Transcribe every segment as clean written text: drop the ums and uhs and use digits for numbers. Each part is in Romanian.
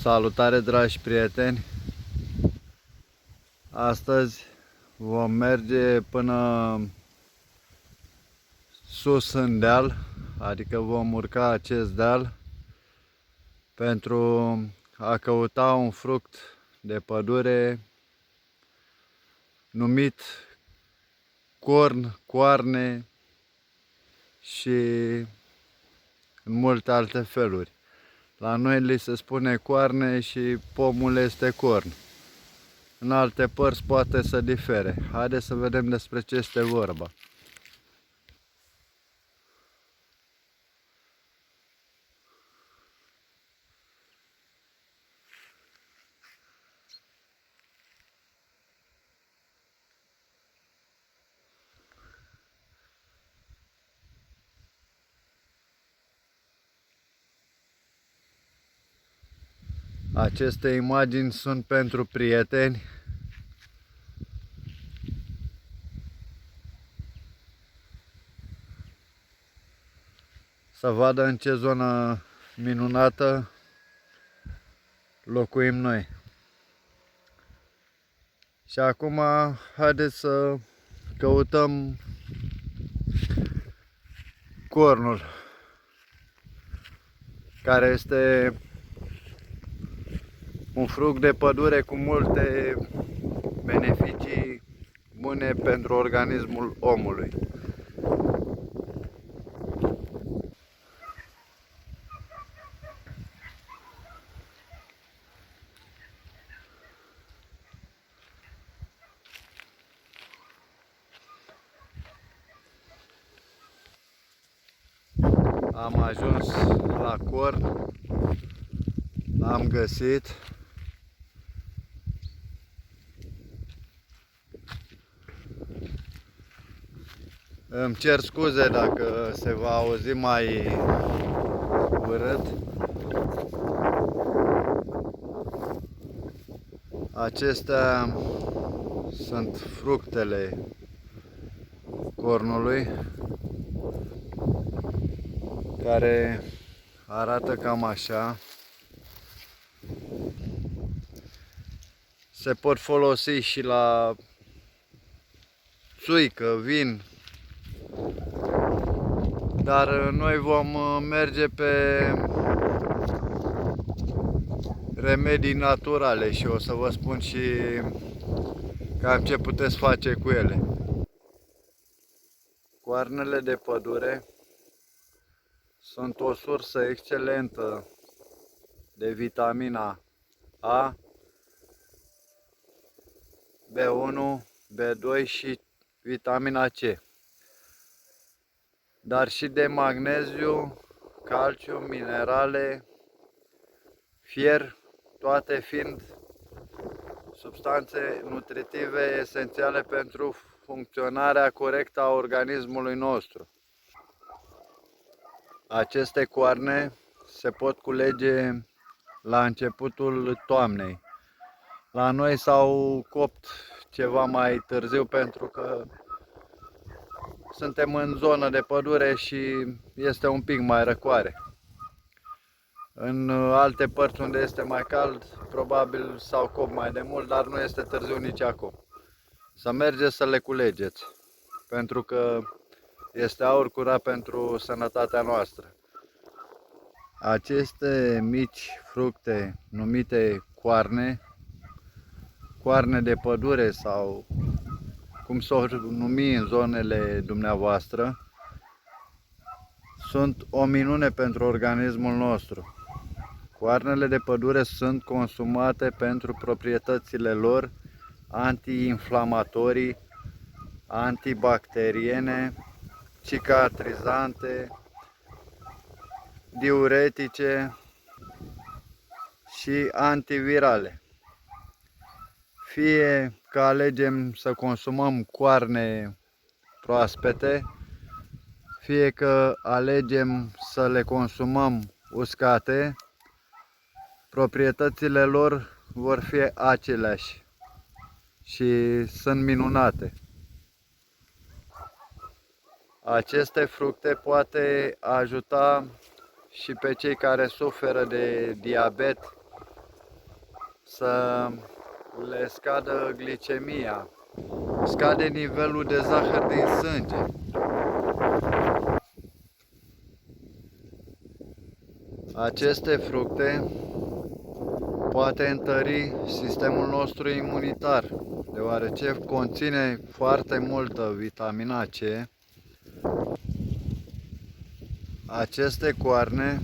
Salutare, dragi prieteni! Astăzi vom merge până sus în deal, adică vom urca acest deal pentru a căuta un fruct de pădure numit corn, coarne și în multe alte feluri. La noi li se spune coarne și pomul este corn. În alte părți poate să difere. Haideți să vedem despre ce este vorba. Aceste imagini sunt pentru prieteni să vadă în ce zonă minunată locuim noi. Și acum haideți să căutăm cornul, care este un fruct de pădure cu multe beneficii bune pentru organismul omului. Am ajuns la corn, l-am găsit. Îmi cer scuze dacă se va auzi mai urât. Acestea sunt fructele cornului, care arată cam așa. Se pot folosi și la țuică, vin, dar noi vom merge pe remedii naturale și o să vă spun și cam ce puteți face cu ele. Coarnele de pădure sunt o sursă excelentă de vitamina A, B1, B2 și vitamina C, dar și de magneziu, calciu, minerale, fier, toate fiind substanțe nutritive esențiale pentru funcționarea corectă a organismului nostru. Aceste coarne se pot culege la începutul toamnei. La noi s-au copt ceva mai târziu pentru că suntem în zonă de pădure și este un pic mai răcoare. În alte părți unde este mai cald, probabil s-au copt mai de mult, dar nu este târziu nici acum. Să mergeți să le culegeți, pentru că este aur curat pentru sănătatea noastră. Aceste mici fructe numite coarne, coarne de pădure sau cum s-o numi în zonele dumneavoastră, sunt o minune pentru organismul nostru. Coarnele de pădure sunt consumate pentru proprietățile lor anti-inflamatorii, antibacteriene, cicatrizante, diuretice și antivirale. Fie că alegem să consumăm coarne proaspete, fie că alegem să le consumăm uscate, proprietățile lor vor fi aceleași și sunt minunate. Aceste fructe poate ajuta și pe cei care suferă de diabet să le scadă glicemia, scade nivelul de zahăr din sânge. Aceste fructe poate întări sistemul nostru imunitar, deoarece conține foarte multă vitamina C. Aceste coarne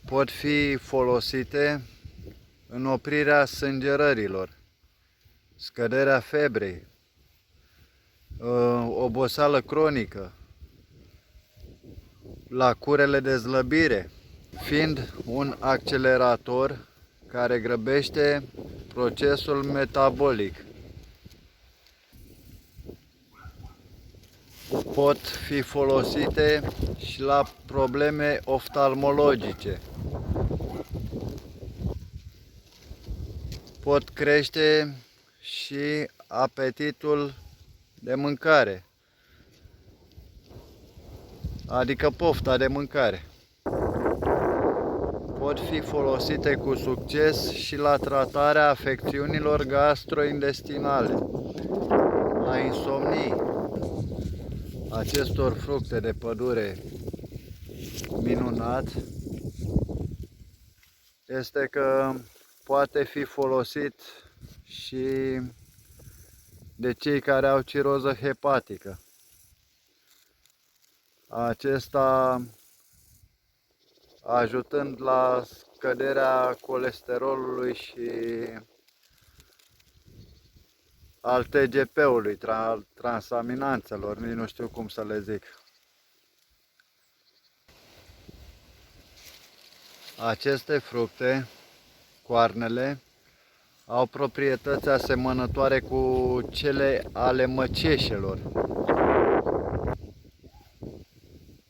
pot fi folosite în oprirea sângerărilor, scăderea febrei, oboseală cronică, la curele de slăbire, fiind un accelerator care grăbește procesul metabolic. Pot fi folosite și la probleme oftalmologice. Pot crește și apetitul de mâncare, adică pofta de mâncare. Pot fi folosite cu succes și la tratarea afecțiunilor gastrointestinale, la insomnii. Acestor fructe de pădure minunat este că poate fi folosit și de cei care au ciroză hepatică. Acesta ajutând la scăderea colesterolului și al TGP-ului, transaminanțelor, nici nu știu cum să le zic. Aceste fructe, coarnele, au proprietăți asemănătoare cu cele ale măceșelor.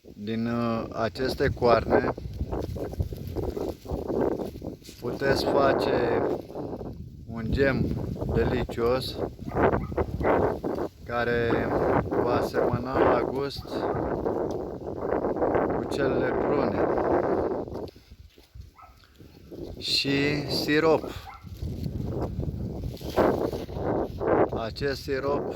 Din aceste coarne puteți face un gem delicios care va asemăna la gust cu cele brune. Și sirop. Acest sirop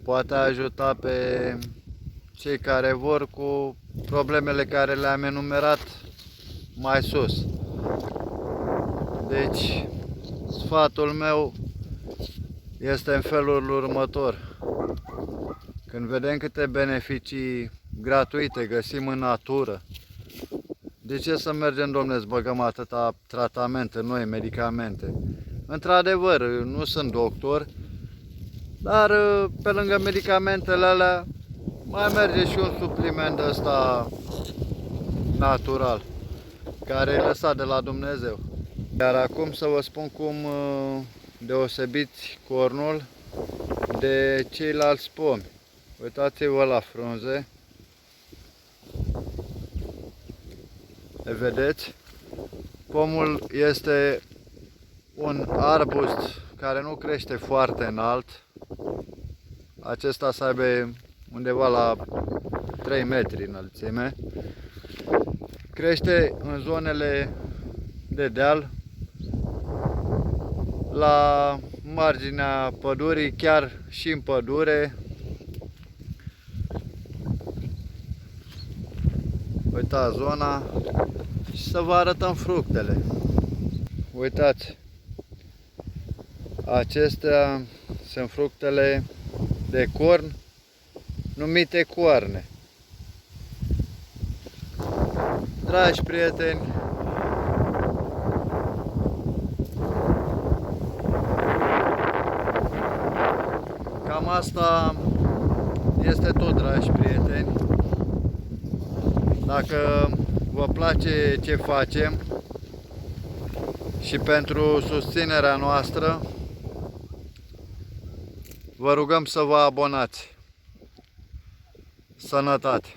poate ajuta pe cei care vor cu problemele care le-am enumerat mai sus. Deci, sfatul meu este în felul următor. Când vedem câte beneficii gratuite găsim în natură, de ce să mergem, dom'le, să băgăm atâta tratament în noi, medicamente? Într-adevăr, nu sunt doctor, dar pe lângă medicamentele alea mai merge și un supliment ăsta natural, care e lăsat de la Dumnezeu. Iar acum să vă spun cum deosebiți cornul de ceilalți pomi. Uitați-vă la frunze. Le vedeți? Pomul este un arbust care nu crește foarte înalt. Acesta să aibă undeva la 3 metri înălțime. Crește în zonele de deal, la marginea pădurii, chiar și în pădure. Uitați zona și să vă arătăm fructele. Uitați, acestea sunt fructele de corn numite coarne. Dragi prieteni, cam asta este tot, dragi prieteni. Dacă vă place ce facem și pentru susținerea noastră, vă rugăm să vă abonați. Sănătate!